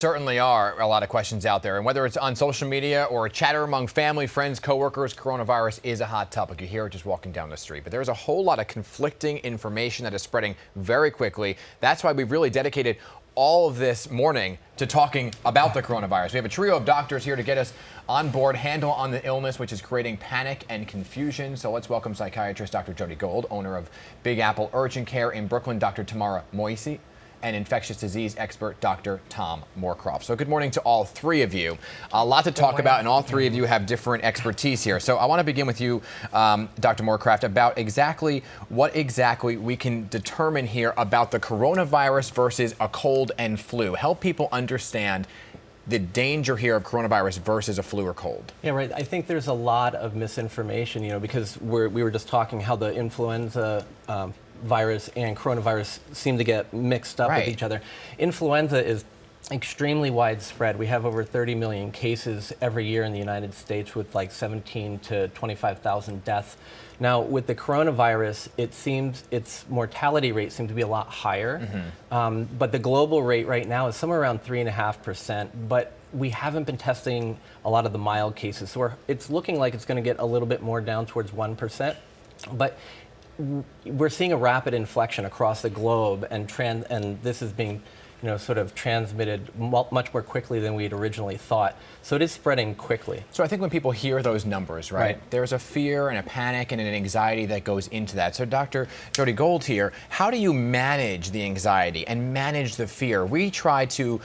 Certainly are a lot of questions out there, and whether it's on social media or chatter among family, friends, coworkers, coronavirus is a hot topic. You hear it just walking down the street, but there's a whole lot of conflicting information that is spreading very quickly. That's why we've really dedicated all of this morning to talking about the coronavirus. We have a trio of doctors here to get us on board, handle on the illness, which is creating panic and confusion. So let's welcome psychiatrist Dr. Jody Gold, owner of Big Apple Urgent Care in Brooklyn, Dr. Tamara Moisi, and infectious disease expert Dr. Tom Moorcroft. So good morning to all three of you. A lot to talk about, and all three of you have different expertise here. So I want to begin with you, Dr. Moorcroft, about what exactly we can determine here about the coronavirus versus a cold and flu. Help people understand the danger here of coronavirus versus a flu or cold. Yeah, right. I think there's a lot of misinformation, because we were just talking how the influenza virus and coronavirus seem to get mixed up with each other. Influenza is extremely widespread. We have over 30 million cases every year in the United States with like 17 to 25,000 deaths. Now, with the coronavirus, it seems its mortality rate seems to be a lot higher, but the global rate right now is somewhere around 3.5%, but we haven't been testing a lot of the mild cases. So it's looking like it's going to get a little bit more down towards 1%, but we're seeing a rapid inflection across the globe, and this is being sort of transmitted much more quickly than we had originally thought. So it is spreading quickly. So I think when people hear those numbers, there's a fear and a panic and an anxiety that goes into that. So Dr. Jody Gold here, how do you manage the anxiety and manage the fear? We try to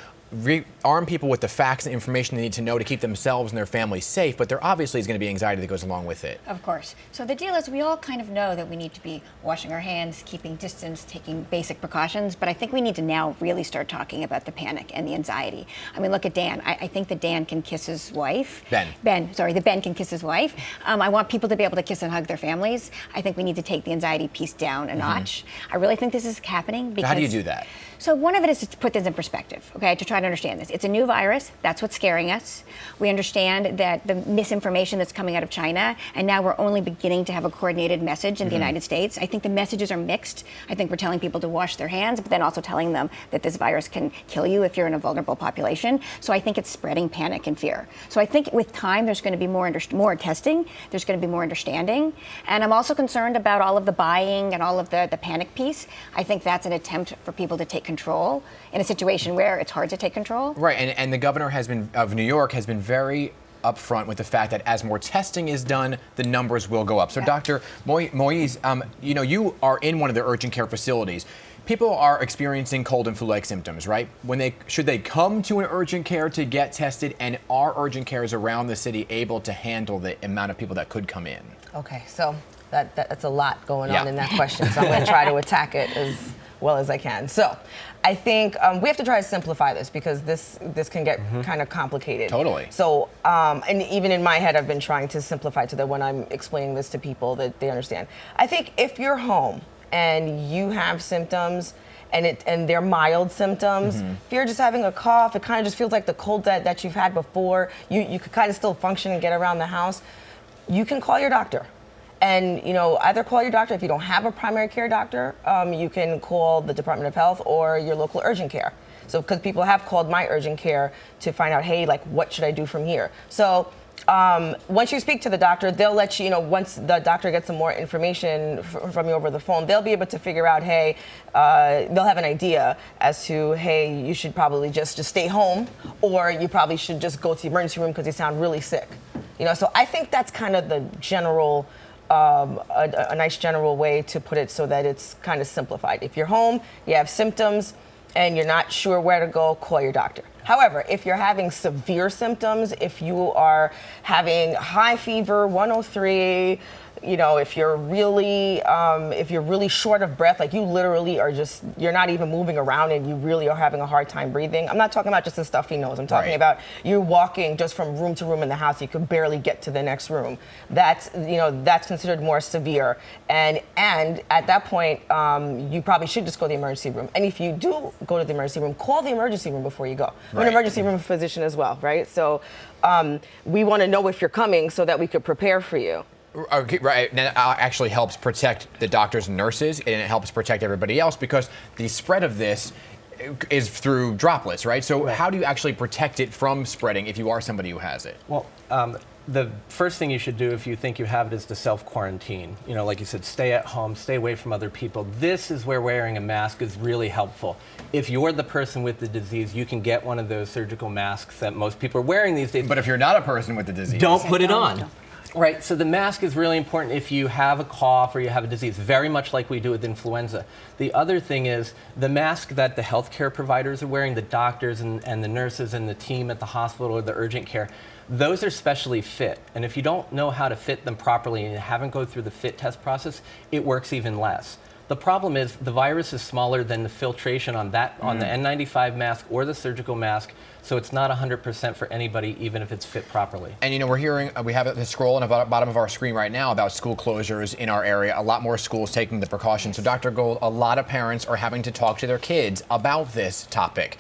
arm people with the facts and information they need to know to keep themselves and their families safe, but there obviously is going to be anxiety that goes along with it. Of course. So the deal is we all kind of know that we need to be washing our hands, keeping distance, taking basic precautions, but I think we need to now really start talking about the panic and the anxiety. I mean, look at Dan. I think that Dan can kiss his wife. Ben can kiss his wife. I want people to be able to kiss and hug their families. I think we need to take the anxiety piece down a notch. I really think this is happening because... How do you do that? So one of it is to put this in perspective, okay, to try to understand this. It's a new virus. That's what's scaring us. We understand that the misinformation that's coming out of China, and now we're only beginning to have a coordinated message in the United States. I think the messages are mixed. I think we're telling people to wash their hands, but then also telling them that this virus can kill you if you're in a vulnerable population. So I think it's spreading panic and fear. So I think with time, there's going to be more testing. There's going to be more understanding. And I'm also concerned about all of the buying and all of the panic piece. I think that's an attempt for people to take control in a situation where it's hard to take control. Right, and the governor of New York has been very upfront with the fact that as more testing is done, the numbers will go up. So Dr. Moise, you are in one of the urgent care facilities. People are experiencing cold and flu-like symptoms, right? Should they come to an urgent care to get tested, and are urgent cares around the city able to handle the amount of people that could come in? Okay, so that's a lot going on in that question, so I'm going to try to attack it as well as I can. So I think we have to try to simplify this because this can get kind of complicated. Totally. So, and even in my head, I've been trying to simplify to that when I'm explaining this to people that they understand. I think if you're home and you have symptoms and they're mild symptoms, if you're just having a cough, it kind of just feels like the cold that you've had before, you could kind of still function and get around the house, you can call your doctor. And, either call your doctor if you don't have a primary care doctor, you can call the Department of Health or your local urgent care. So, because people have called my urgent care to find out, hey, what should I do from here? So, once you speak to the doctor, they'll let you, once the doctor gets some more information from you over the phone, they'll be able to figure out, hey, they'll have an idea as to, hey, you should probably just stay home, or you probably should just go to the emergency room because you sound really sick. So I think that's kind of the general... a nice general way to put it so that it's kind of simplified. If you're home, you have symptoms, and you're not sure where to go, call your doctor. However, if you're having severe symptoms, if you are having high fever, 103, if you're really short of breath, like you literally are you're not even moving around and you really are having a hard time breathing. I'm not talking about just a stuffy nose. I'm talking about you're walking just from room to room in the house. You could barely get to the next room. That's considered more severe. And at that point, you probably should just go to the emergency room. And if you do go to the emergency room, call the emergency room before you go. We're an emergency room physician as well, right? So we want to know if you're coming so that we could prepare for you. Okay, right. And that actually helps protect the doctors and nurses, and it helps protect everybody else because the spread of this is through droplets, right? So how do you actually protect it from spreading if you are somebody who has it? Well, the first thing you should do if you think you have it is to self-quarantine. You know, like you said, stay at home, stay away from other people. This is where wearing a mask is really helpful. If you're the person with the disease, you can get one of those surgical masks that most people are wearing these days. But if you're not a person with the disease, don't put it on. Right, so the mask is really important if you have a cough or you have a disease, very much like we do with influenza. The other thing is the mask that the healthcare providers are wearing, the doctors and the nurses and the team at the hospital or the urgent care, those are specially fit. And if you don't know how to fit them properly and haven't go through the fit test process, it works even less. The problem is the virus is smaller than the filtration on that on the N95 mask or the surgical mask, so it's not 100% for anybody, even if it's fit properly. And you know, we're hearing, we have the scroll on the bottom of our screen right now about school closures in our area. A lot more schools taking the precautions. So Dr. Gold, a lot of parents are having to talk to their kids about this topic.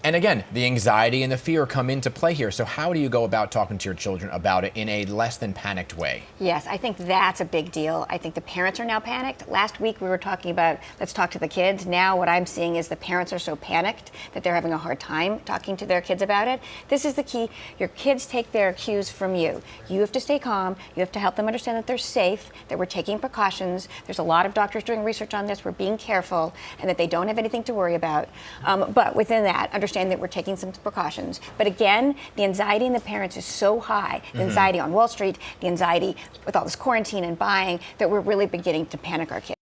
And again, the anxiety and the fear come into play here. So how do you go about talking to your children about it in a less than panicked way? Yes, I think that's a big deal. I think the parents are now panicked. Last week we were talking about let's talk to the kids. Now what I'm seeing is the parents are so panicked that they're having a hard time talking to their kids about it. This is the key. Your kids take their cues from you. You have to stay calm. You have to help them understand that they're safe, that we're taking precautions. There's a lot of doctors doing research on this. We're being careful and that they don't have anything to worry about. But within that, understand that we're taking some precautions. But again, the anxiety in the parents is so high, the anxiety on Wall Street, the anxiety with all this quarantine and buying, that we're really beginning to panic our kids.